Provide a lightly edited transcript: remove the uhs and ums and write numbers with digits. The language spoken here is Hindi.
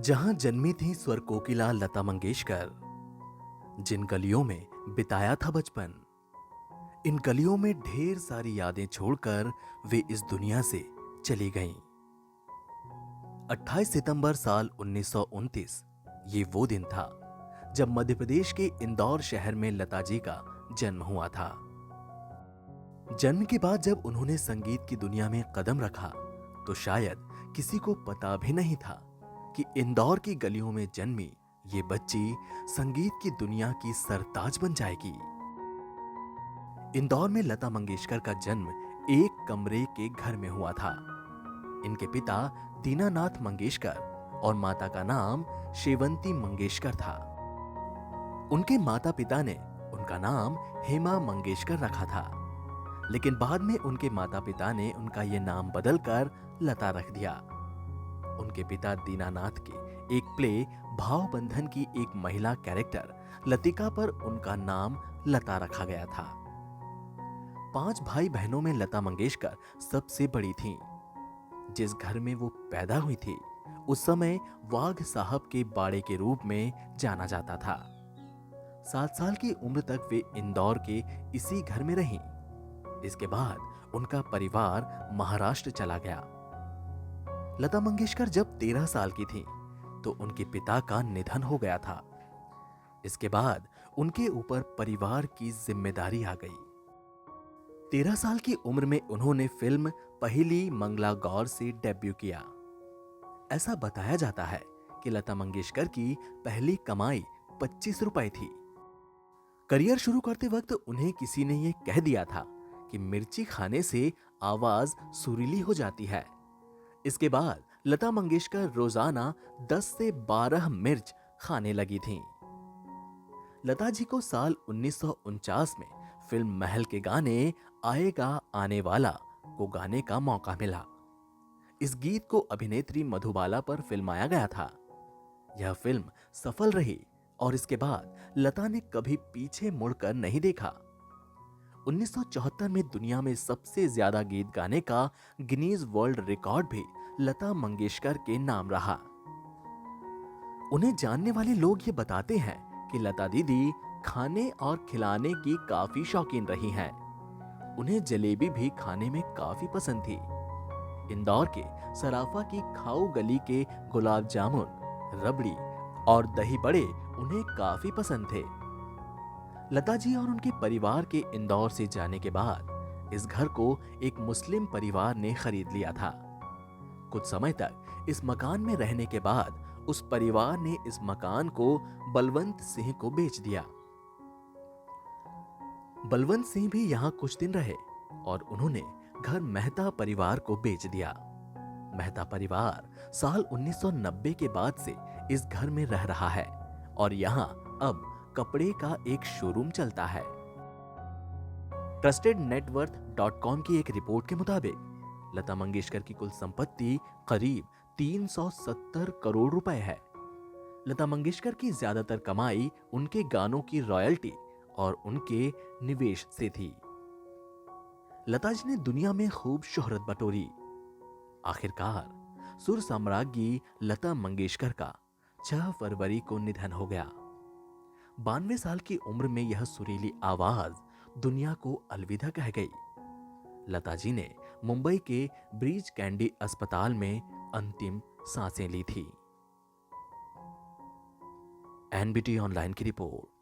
जहां जन्मी थी स्वर कोकिला लता मंगेशकर, जिन गलियों में बिताया था बचपन, इन गलियों में ढेर सारी यादें छोड़कर वे इस दुनिया से चली गईं। 28 सितंबर साल 1929 ये वो दिन था जब मध्य प्रदेश के इंदौर शहर में लता जी का जन्म हुआ था। जन्म के बाद जब उन्होंने संगीत की दुनिया में कदम रखा तो शायद किसी को पता भी नहीं था कि इंदौर की गलियों में जन्मी ये बच्ची संगीत की दुनिया की सरताज बन जाएगी। इंदौर में लता मंगेशकर का जन्म एक कमरे के घर में हुआ था। इनके पिता दीनानाथ मंगेशकर और माता का नाम शेवंती मंगेशकर था। उनके माता पिता ने उनका नाम हेमा मंगेशकर रखा था, लेकिन बाद में उनके माता पिता ने उनका यह नाम बदलकर लता रख दिया। उनके पिता दीनानाथ के एक प्ले भाव बंधन की एक महिला कैरेक्टर लतिका पर उनका नाम लता रखा गया था। 5 भाई बहनों में लता मंगेशकर सबसे बड़ी थीं। जिस घर में वो पैदा हुई थी उस समय वाघ साहब के बाड़े के रूप में जाना जाता था। 7 साल की उम्र तक वे इंदौर के इसी घर में रहीं। इसके बाद उनका परिवार महाराष्ट्र चला गया। लता मंगेशकर जब 13 साल की थीं, तो उनके पिता का निधन हो गया था। इसके बाद उनके ऊपर परिवार की जिम्मेदारी आ गई। 13 साल की उम्र में उन्होंने फिल्म पहली मंगला गौर से डेब्यू किया। ऐसा बताया जाता है कि लता मंगेशकर की पहली कमाई 25 रुपए थी। करियर शुरू करते वक्त उन्हें किसी ने यह कह दिया था कि मिर्ची खाने से आवाज सुरीली हो जाती है। इसके बाद लता मंगेशकर रोजाना 10 से 12 मिर्च खाने लगी थीं। लता जी को साल 1949 में फिल्म महल के गाने आएगा आने वाला को गाने का मौका मिला। इस गीत को अभिनेत्री मधुबाला पर फिल्माया गया था। यह फिल्म सफल रही और इसके बाद लता ने कभी पीछे मुड़कर नहीं देखा। 1974 में दुनिया में सबसे ज्यादा गीत गाने का गिनीज वर्ल्ड रिकॉर्ड भी लता मंगेशकर के नाम रहा। उन्हें जानने वाले लोग ये बताते हैं कि लता दीदी खाने और खिलाने की काफी शौकीन रही हैं। उन्हें जलेबी भी खाने में काफी पसंद थी। इंदौर के सराफा की खाऊ गली के गुलाब जामुन, रबड़ी और दही बड़े उन्हें काफी पसंद थे। लता जी और उनके परिवार के इंदौर से जाने के बाद इस घर को एक मुस्लिम परिवार ने खरीद लिया था। कुछ समय तक इस मकान में रहने के बाद उस परिवार ने इस मकान को बलवंत सिंह को बेच दिया। बलवंत सिंह भी यहां कुछ दिन रहे और उन्होंने घर मेहता परिवार को बेच दिया। मेहता परिवार साल 1990 के बाद से इस घर में रह रहा है और यहां अब कपड़े का एक शोरूम चलता है। TrustedNetworth.com की एक रिपोर्ट के मुताबिक लता मंगेशकर की कुल संपत्ति करीब 370 करोड़ रुपए है। लता मंगेशकर की ज्यादातर कमाई उनके गानों की रॉयल्टी और उनके निवेश से थी। लता जी ने दुनिया में खूब शोहरत बटोरी। आखिरकार सुर साम्राज्ञी लता मंगेशकर का 6 फरवरी को निधन हो गया। 92 साल की उम्र में यह सुरीली आवाज दुनिया को अलविदा कह गई। लता जी ने मुंबई के ब्रीच कैंडी अस्पताल में अंतिम सांसें ली थी। एनबीटी ऑनलाइन की रिपोर्ट।